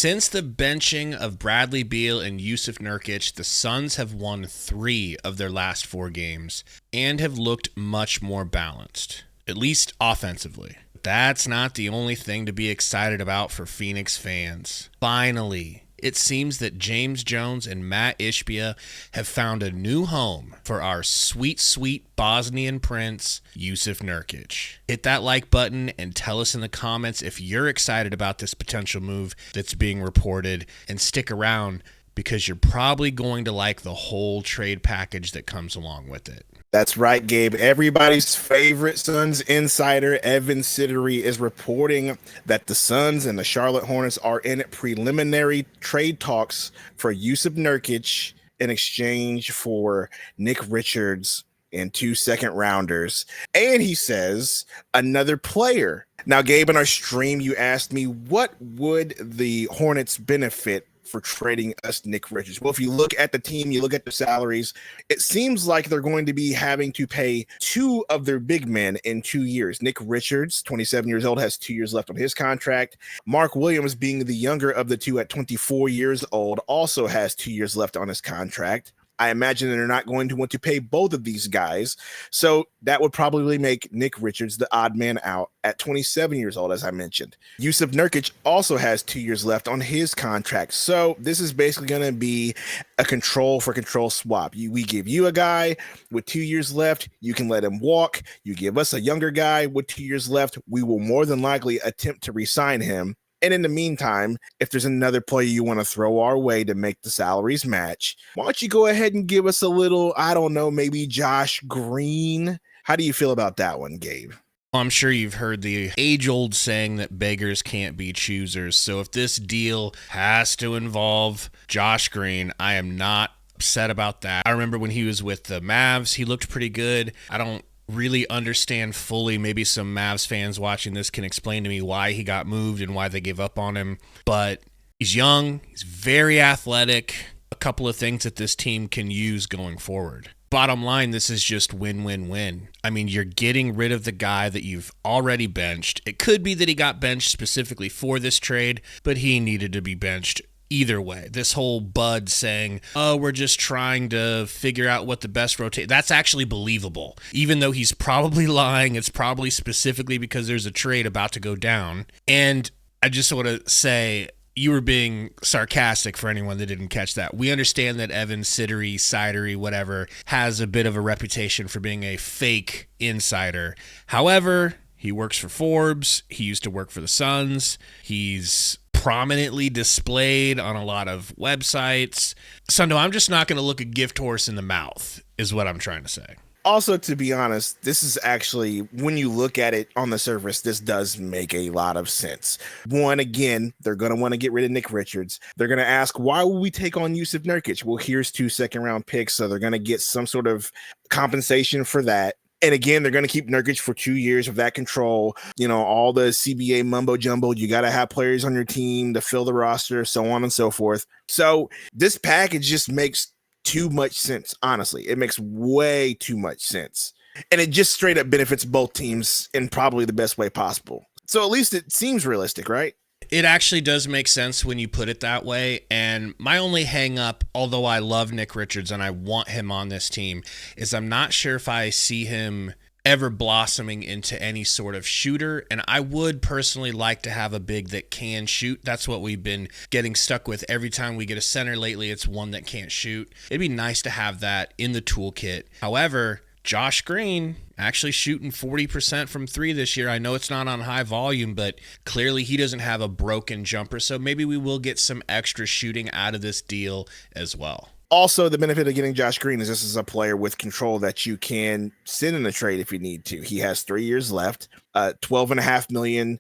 Since the benching of Bradley Beal and Yusuf Nurkic, the Suns have won 3 of their last 4 games and have looked much more balanced, at least offensively. That's not the only thing to be excited about for Phoenix fans. Finally, it seems that James Jones and Matt Ishbia have found a new home for our sweet, sweet Bosnian prince, Yusuf Nurkic. Hit that like button and tell us in the comments if you're excited about this potential move that's being reported, and stick around because you're probably going to like the whole trade package that comes along with it. That's right, Gabe. Everybody's favorite Suns insider, Evan Siddery, is reporting that the Suns and the Charlotte Hornets are in preliminary trade talks for Yusuf Nurkic in exchange for Nick Richards and 2 second-rounders. And he says another player. Now, Gabe, in our stream, you asked me, what would the Hornets benefit for trading us Nick Richards? Well, if you look at the team, you look at the salaries, it seems like they're going to be having to pay 2 of their big men in 2 years. Nick Richards, 27 years old, has 2 years left on his contract. Mark Williams, being the younger of the two at 24 years old, also has 2 years left on his contract. I imagine they're not going to want to pay both of these guys. So that would probably make Nick Richards the odd man out at 27 years old, as I mentioned. Yusuf Nurkic also has 2 years left on his contract. So this is basically going to be a control for control swap. We give you a guy with 2 years left. You can let him walk. You give us a younger guy with 2 years left. We will more than likely attempt to re-sign him. And in the meantime, if there's another player you want to throw our way to make the salaries match, why don't you go ahead and give us a little, I don't know, maybe Josh Green? How do you feel about that one, Gabe? I'm sure you've heard the age-old saying that beggars can't be choosers. So if this deal has to involve Josh Green, I am not upset about that. I remember when he was with the Mavs, he looked pretty good. I don't really understand fully. Maybe some Mavs fans watching this can explain to me why he got moved and why they gave up on him. But he's young. He's very athletic. A couple of things that this team can use going forward. Bottom line, this is just win-win-win. I mean, you're getting rid of the guy that you've already benched. It could be that he got benched specifically for this trade, but he needed to be benched either way. This whole Bud saying, oh, we're just trying to figure out what the best rotate, that's actually believable. Even though he's probably lying, it's probably specifically because there's a trade about to go down. And I just want to say, you were being sarcastic for anyone that didn't catch that. We understand that Evan Siddery, Sidery, whatever, has a bit of a reputation for being a fake insider. However, he works for Forbes. He used to work for the Suns. He's prominently displayed on a lot of websites. So no, I'm just not going to look a gift horse in the mouth, is what I'm trying to say. Also, to be honest, this is actually, when you look at it on the surface, this does make a lot of sense. One, again, they're going to want to get rid of Nick Richards. They're going to ask, why will we take on Yusuf Nurkic? Well, here's 2 second-round picks, so they're going to get some sort of compensation for that. And again, they're going to keep Nurkic for 2 years of that control. You know, all the CBA mumbo jumbo. You got to have players on your team to fill the roster, so on and so forth. So this package just makes too much sense. Honestly, it makes way too much sense. And it just straight up benefits both teams in probably the best way possible. So at least it seems realistic, right? It actually does make sense when you put it that way. And my only hang up, although I love Nick Richards and I want him on this team, is I'm not sure if I see him ever blossoming into any sort of shooter. And I would personally like to have a big that can shoot. That's what we've been getting stuck with every time we get a center lately. It's one that can't shoot. It'd be nice to have that in the toolkit. However, Josh Green actually shooting 40% from 3 this year. I know it's not on high volume, but clearly he doesn't have a broken jumper. So maybe we will get some extra shooting out of this deal as well. Also, the benefit of getting Josh Green is this is a player with control that you can send in a trade if you need to. He has 3 years left, $12.5 million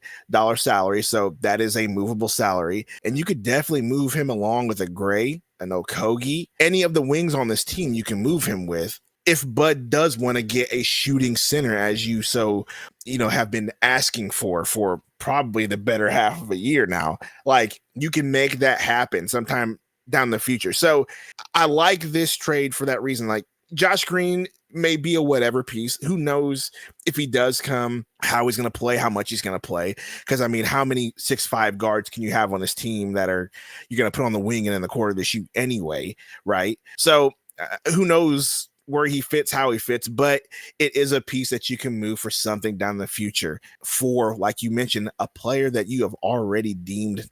salary. So that is a movable salary. And you could definitely move him along with a Gray, an Okogie, any of the wings on this team you can move him with. If Bud does want to get a shooting center, as you have been asking for probably the better half of a year now, like, you can make that happen sometime down the future. So I like this trade for that reason. Like, Josh Green may be a whatever piece. Who knows if he does come, how he's going to play, how much he's going to play. Because, I mean, how many 6'5" guards can you have on this team that are you're going to put on the wing and in the quarter to shoot anyway, right? So who knows where he fits, how he fits, but it is a piece that you can move for something down the future for, like you mentioned, a player that you have already deemed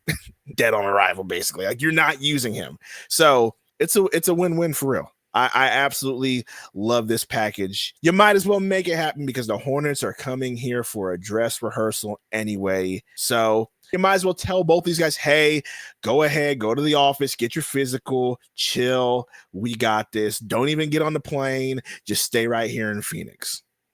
dead on arrival, basically. Like, you're not using him. So it's a win-win for real. I absolutely love this package. You might as well make it happen because the Hornets are coming here for a dress rehearsal anyway. So you might as well tell both these guys, hey, go ahead, go to the office, get your physical, chill. We got this. Don't even get on the plane. Just stay right here in Phoenix.